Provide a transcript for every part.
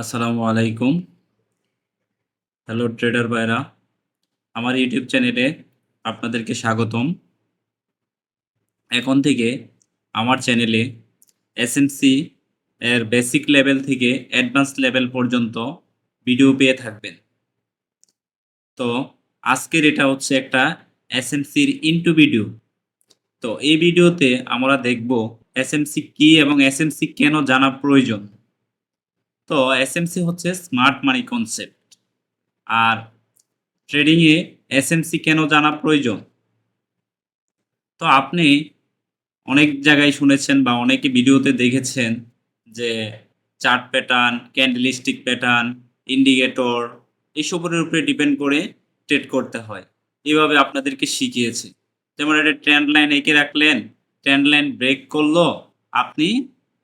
আসসালামু আলাইকুম। Hello tedder ভাইরা। আমার ইউটিউব চ্যানেলে আপনাদেরকে স্বাগতম। এখন থেকে আমার চ্যানেলে এসএমসি এর বেসিক লেভেল থেকে অ্যাডভান্স লেভেল পর্যন্ত ভিডিও পেয়ে থাকবেন। তো আজকের এটা হচ্ছে একটা এসএমসির ইনটু ভিডিও। তো এই ভিডিওতে আমরা দেখব এসএমসি কি এবং এসএমসি কেন জানা প্রয়োজন। তো এসএমসি হচ্ছে স্মার্ট মানি কনসেপ্ট। আর ট্রেডিংয়ে এসএমসি কেন জানা প্রয়োজন? তো আপনি অনেক জায়গায় শুনেছেন বা অনেকে ভিডিওতে দেখেছেন যে chart pattern, candlestick pattern, indicator এসবের উপরে ডিপেন্ড করে ট্রেড করতে হয়। এভাবে আপনাদেরকে শিখিয়েছি। যেমন একটা ট্রেন্ড লাইন এঁকে রাখলেন, ট্রেন্ড লাইন ব্রেক করলো, আপনি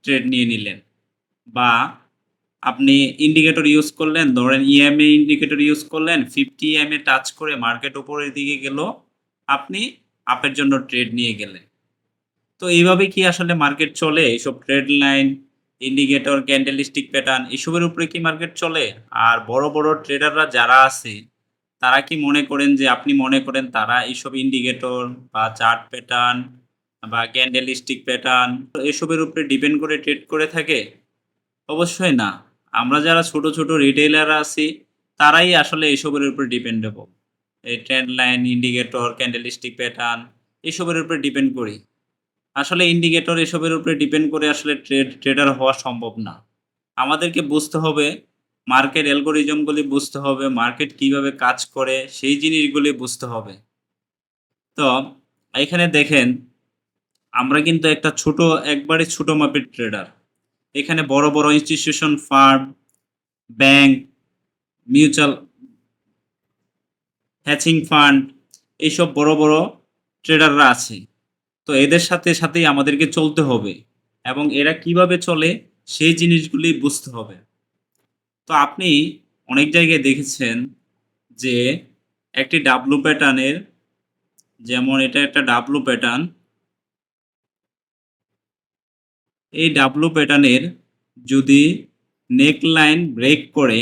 ট্রেড নিয়ে নিলেন। বা আপনি ইন্ডিকেটর ইউজ করলেন, ধরেন ইএমএ ইন্ডিকেটর ইউজ করলেন, 50 ইএমএ টাচ করে মার্কেট উপরের দিকে গেল, আপনি আপের জন্য ট্রেড নিয়ে গেলেন। তো এইভাবে কি আসলে মার্কেট চলে? এসব trade line, indicator, candlestick pattern এসবের উপরে কি মার্কেট চলে? আর বড়, বড় ট্রেডাররা যারা আছে, তারা কি মনে করেন যে আপনি মনে করেন তারা এইসব ইন্ডিকেটর বা চার্ট প্যাটার্ন বা ক্যান্ডেলস্টিক প্যাটার্ন এসবের উপরে ডিপেন্ড করে ট্রেড করে থাকে? অবশ্যই না। আমরা যারা ছোট, ছোট রিটেইলার আছি, তারাই আসলে এসবের উপরে ডিপেন্ডেবল। এই trend line, indicator, candlestick pattern এসবের উপরে ডিপেন্ড করি। আসলে ইন্ডিকেটর এসবের উপরে ডিপেন্ড করে আসলে ট্রেডার হওয়া সম্ভব না। আমাদেরকে বুঝতে হবে, মার্কেট অ্যালগরিদমগুলি বুঝতে হবে, মার্কেট কিভাবে কাজ করে সেই জিনিসগুলি বুঝতে হবে। তো এখানে দেখেন, আমরা কিন্তু একটা একবারে ছোট মাপের ট্রেডার। এখানে বড়, বড় institution farm, bank, mutual hatching fund এইসব বড়, বড় ট্রেডাররা আছে। তো এদের সাথেই আমাদেরকে চলতে হবে এবং এরা কিভাবে চলে সেই জিনিসগুলি বুঝতে হবে। তো আপনি অনেক জায়গায় দেখেছেন যে একটি ডাব্লু প্যাটার্নের, যেমন এটা একটা ডাব্লু প্যাটার্ন। এই ডাব্লু প্যাটার্নের যদি নেকলাইন ব্রেক করে,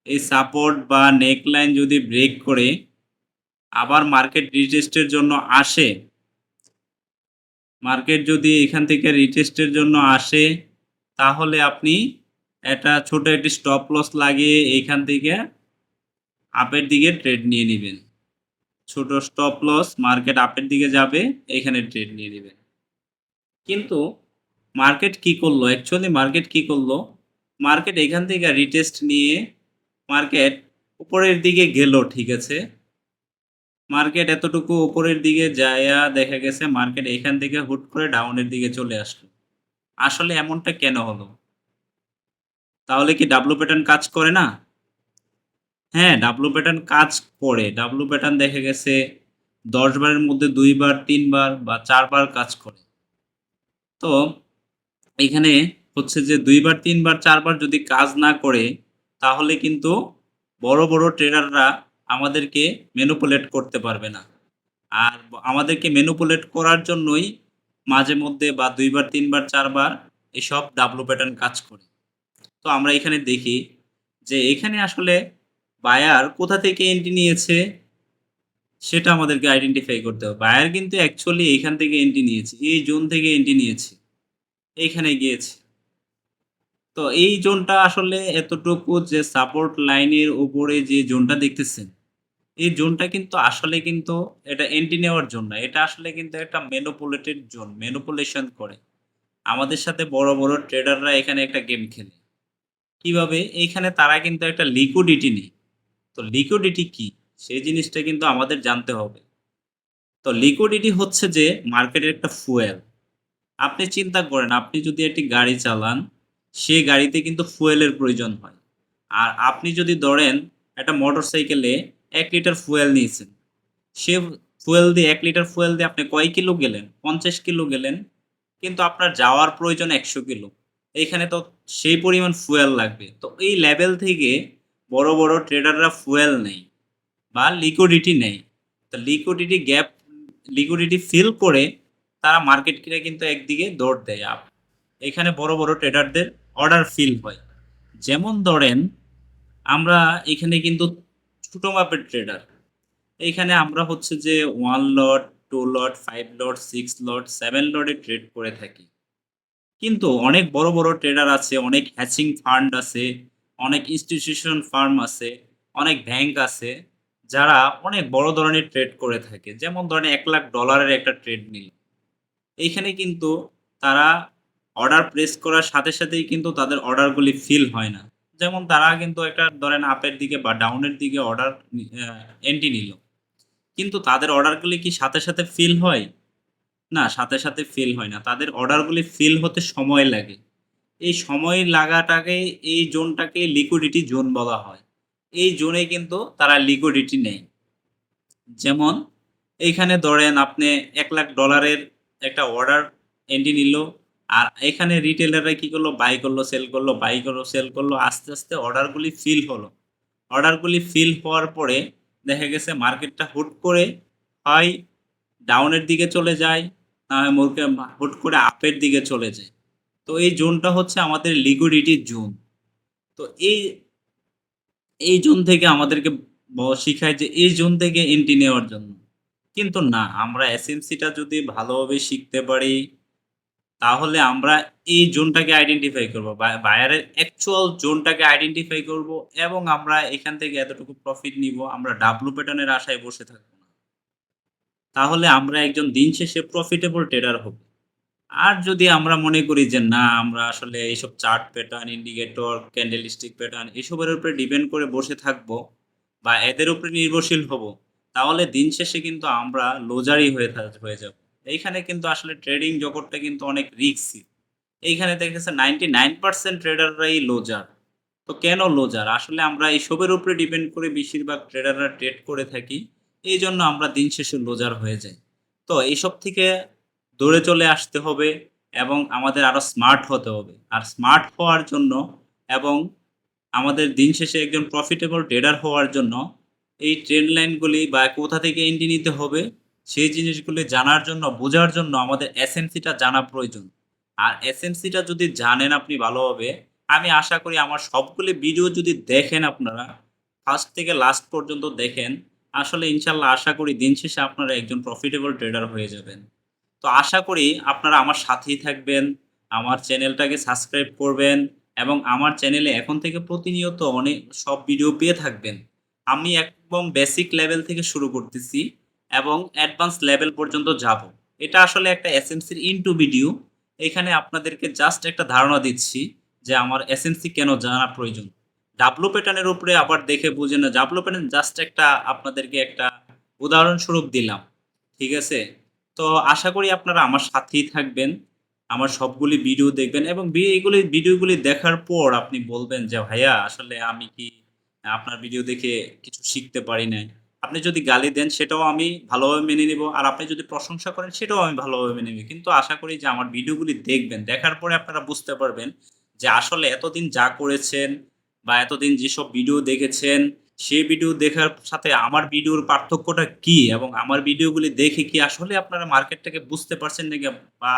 এই সাপোর্ট বা নেকলাইন যদি ব্রেক করে আবার মার্কেট রিটেস্টের জন্য আসে, মার্কেট যদি এখান থেকে রিটেস্টের জন্য আসে, তাহলে আপনি একটা ছোট একটি স্টপ লস লাগিয়ে এইখান থেকে আপের দিকে ট্রেড নিয়ে নিবেন। ছোট স্টপ লস, মার্কেট আপের দিকে যাবে, এখানে ট্রেড নিয়ে নিবেন। কিন্তু মার্কেট কি করলো? অ্যাকচুয়ালি মার্কেট কি করলো? মার্কেট এখান থেকে রিটেস্ট নিয়ে মার্কেট উপরের দিকে গেল, ঠিক আছে? মার্কেট এতটুকু উপরের দিকে যায়া দেখা গেছে মার্কেট এখান থেকে হুট করে ডাউনের দিকে চলে আসলো। আসলে এমনটা কেন হলো? তাহলে কি ডাব্লু প্যাটার্ন কাজ করে না? হ্যাঁ, ডাব্লু প্যাটার্ন কাজ করে। ডাব্লু প্যাটার্ন দেখা গেছে ১০ বারের মধ্যে ২ বার, ৩ বার বা ৪ বার কাজ করে। তো এইখানে হচ্ছে যে ২ বার, ৩ বার, ৪ বার যদি কাজ না করে, তাহলে কিন্তু বড়, বড় ট্রেডাররা আমাদেরকে ম্যানিপুলেট করতে পারবে না। আর আমাদেরকে ম্যানিপুলেট করার জন্যই মাঝে মধ্যে বা ২ বার, ৩ বার, ৪ বার এসব ডাব্লু প্যাটার্ন কাজ করে। তো আমরা এখানে দেখি যে এখানে আসলে বায়ার কোথা থেকে এন্ট্রি নিয়েছে সেটা আমাদেরকে আইডেন্টিফাই করতে হবে। বায়ার কিন্তু অ্যাকচুয়ালি এইখান থেকে এন্ট্রি নিয়েছে। এই জোন থেকে এন্ট্রি নিয়েছে। এইখানে গিয়েছে। তো এই জোনটা আসলে এতটুকু যে সাপোর্ট লাইনের উপরে যে জোনটা দেখতেছেন, এই জোনটা কিন্তু আসলে কিন্তু এটা এন্ট্রি নেওয়ার জোন না। এটা আসলে কিন্তু একটা ম্যানিপুলেটেড জোন, ম্যানিপুলেশন করে। আমাদের সাথে বড়, বড় ট্রেডাররা এখানে একটা গেম খেলে। কিভাবে? এইখানে তারা কিন্তু একটা লিকুইডিটি নেয়। তো লিকুইডিটি কি? সেই জিনিসটা কিন্তু আমাদের জানতে হবে। তো লিকুইডিটি হচ্ছে যে মার্কেটের একটা ফুয়েল। আপনি চিন্তা করেন, আপনি যদি একটি গাড়ি চালান, সেই গাড়িতে কিন্তু ফুয়েলের প্রয়োজন হয়। আর আপনি যদি ধরেন একটা মোটরসাইকেলে ১ লিটার ফুয়েল নিয়েছেন। সে ফুয়েল দিয়ে ১ লিটার ফুয়েল দিয়ে আপনি কয় কিলো গেলেন? ৫০ কিলো গেলেন। কিন্তু আপনার যাওয়ার প্রয়োজন ১০০ কিলো। এইখানে তো সেই পরিমাণ ফুয়েল লাগবে। তো এই লেভেল থেকে বড়, বড় ট্রেডাররা ফুয়েল নেয় বা লিকুইডিটি নেয়। তো লিকুইডিটি ফিল করে তারা মার্কেটকে কিন্তু একদিকে দৌড় দেয় আপ। এখানে বড়, বড় ট্রেডারদের অর্ডার ফিল হয়। যেমন ধরেন আমরা এখানে কিন্তু ছোট মাপের ট্রেডার। এইখানে আমরা হচ্ছে যে 1 লট, 2 লট, 5 লট, 6 লট, 7 লটে ট্রেড করে থাকি। কিন্তু অনেক বড়, বড় ট্রেডার আছে, অনেক হ্যাচিং ফান্ড আছে, অনেক ইনস্টিটিউশন ফার্ম আছে, অনেক ব্যাংক আছে, যারা অনেক বড় ধরনের ট্রেড করে থাকে। যেমন ধরেন $1,00,000 এর একটা ট্রেড নিল। এইখানে কিন্তু তারা অর্ডার প্লেস করার সাথে, সাথেই কিন্তু তাদের অর্ডারগুলি ফিল হয় না। যেমন তারা কিন্তু একটা ধরেন আপের দিকে বা ডাউনের দিকে অর্ডার এন্ট্রি নিল। কিন্তু তাদের অর্ডারগুলি কি সাথে, সাথে ফিল হয়? না, সাথে, সাথে ফিল হয় না। তাদের অর্ডারগুলি ফিল হতে সময় লাগে। এই সময় লাগাটাকে এই জোনটাকে লিকুইডিটি জোন বলা হয়। এই জোনে কিন্তু তারা লিকুইডিটি নেয়। যেমন এইখানে ধরেন আপনি $1,00,000 এর একটা অর্ডার এন্ট্রি নিল। আর এখানে রিটেলাররা কি করলো? বাই করলো, সেল করলো, বাই করলো, সেল করলো। আস্তে, আস্তে অর্ডারগুলি ফিল হলো। অর্ডারগুলি ফিল হওয়ার পরে দেখা গেছে মার্কেটটা হুট করে হয় ডাউনের দিকে চলে যায়, না হয় হুট করে আপের দিকে চলে যায়। তো এই জোনটা হচ্ছে আমাদের লিকুইডিটির জোন। তো এই জোন থেকে আমাদেরকে শিখায় যে এই জোন থেকে এন্ট্রি নেওয়ার জন্য। কিন্তু না, আমরা এসএমসিটা যদি ভালোভাবে শিখতে পারি, তাহলে আমরা এই জোনটাকে আইডেন্টিফাই করব। বায়ারের অ্যাকচুয়াল জোনটাকে আইডেন্টিফাই করব এবং আমরা এখান থেকে এতটুকু প্রফিট নিব। আমরা ডাব্লু প্যাটার্নের আশায় বসে থাকব না। তাহলে আমরা একজন দিন শেষে প্রফিটেবল ট্রেডার হব। আর যদি আমরা মনে করি যে না, আমরা আসলে এইসব chart pattern, indicator, candlestick pattern এসবের উপরে ডিপেন্ড করে বসে থাকবো বা এদের উপরে নির্ভরশীল হব, তাহলে দিন শেষে কিন্তু আমরা লোজারই হয়ে যাব। এইখানে কিন্তু আসলে ট্রেডিং জগৎটা কিন্তু অনেক রিস্কি। এইখানে দেখা গেছে 99% ট্রেডাররাই লোজার। তো কেন লোজার? আসলে আমরা এসবের উপরে ডিপেন্ড করে বেশিরভাগ ট্রেডাররা ট্রেড করে থাকি। এইজন্য আমরা দিন শেষে লোজার হয়ে যাই। তো এসব থেকে দূরে চলে আসতে হবে এবং আমাদের আরো স্মার্ট হতে হবে। আর স্মার্ট হওয়ার জন্য এবং আমাদের দিন শেষে একজন প্রফিটেবল ট্রেডার হওয়ার জন্য এই ট্রেন্ড লাইনগুলি বা কোথা থেকে এন্ট্রি নিতে হবে, সেই জিনিসগুলি জানার জন্য, বোঝার জন্য আমাদের এসএমসিটা জানা প্রয়োজন। আর এসএমসিটা যদি জানেন আপনি ভালোভাবে, আমি আশা করি আমার সবগুলি ভিডিও যদি দেখেন আপনারা, ফার্স্ট থেকে লাস্ট পর্যন্ত দেখেন, আসলে ইনশাআল্লাহ আশা করি দিন শেষে আপনারা একজন প্রফিটেবল ট্রেডার হয়ে যাবেন। তো আশা করি আপনারা আমার সাথেই থাকবেন, আমার চ্যানেলটাকে সাবস্ক্রাইব করবেন এবং আমার চ্যানেলে এখন থেকে প্রতিনিয়ত অনেক সব ভিডিও পেয়ে থাকবেন। আমি একদম বেসিক লেভেল থেকে শুরু করতেছি এবং অ্যাডভান্স লেভেল পর্যন্ত যাব। এটা আসলে একটা এসএমসির ইনটু ভিডিও। এখানে আপনাদেরকে জাস্ট একটা ধারণা দিচ্ছি যে আমার এসএমসি কেন জানা প্রয়োজন। ডাব্লু প্যাটার্নের উপরে আবার দেখে বুঝে না, ডাব্লু প্যাটার্ন জাস্ট একটা আপনাদেরকে একটা উদাহরণস্বরূপ দিলাম। ঠিক আছে? তো আশা করি আপনারা আমার সাথেই থাকবেন। আমার সবগুলি ভিডিও দেখবেন এবং এগুলি ভিডিওগুলি দেখার পর আপনি বলবেন যে, "ভাইয়া আসলে আমি কি আপনার ভিডিও দেখে কিছু শিখতে পারি নাই।" আপনি যদি গালি দেন সেটাও আমি ভালোভাবে মেনে নিবো। আর আপনি যদি প্রশংসা করেন সেটাও আমি ভালোভাবে মেনে নিবো। কিন্তু আশা করি যে আমার ভিডিওগুলি দেখবেন। দেখার পরে আপনারা বুঝতে পারবেন যে আসলে এতদিন যা করেছেন বা এতদিন যেসব ভিডিও দেখেছেন, সেই ভিডিও দেখার সাথে আমার ভিডিওর পার্থক্যটা কি? এবং আমার ভিডিওগুলি দেখে কি আসলে আপনারা মার্কেটটাকে বুঝতে পারছেন নাকি বা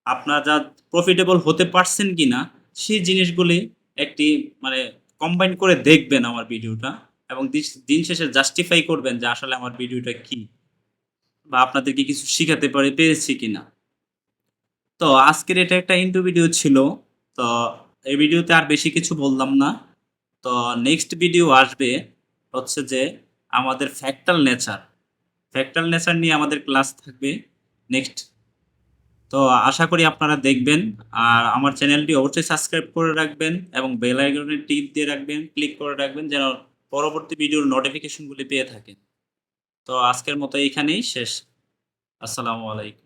আপনারা প্রফিটেবল হতে পারছেন কিনা? সেই জিনিসগুলি একটি মানে কম্বাইন করে দেখবেন আমার ভিডিওটা এবং দিন শেষে জাস্টিফাই করবেন যে আসলে আমার ভিডিওটা কি? বা আপনাদেরকে কিছু শিখাতে পেরেছি কিনা? তো আজকের এটা একটা ইন্ট্রো ভিডিও ছিল। তো এই ভিডিওতে আর বেশি কিছু বললাম না। তো নেক্সট ভিডিও আসবে হচ্ছে যে আমাদের ফ্র্যাক্টাল নেচার। ফ্র্যাক্টাল নেচার নিয়ে আমাদের ক্লাস থাকবে নেক্সট। তো আশা করি আপনারা দেখবেন। আর আমার চ্যানেলটি অবশ্যই সাবস্ক্রাইব করে রাখবেন এবং বেল আইকনে টিপ দিয়ে রাখবেন, ক্লিক করে রাখবেন যেন পরবর্তী ভিডিওর নোটিফিকেশনগুলি পেয়ে থাকেন। তো আজকের মতো এইখানেই শেষ। আসসালামু আলাইকুম।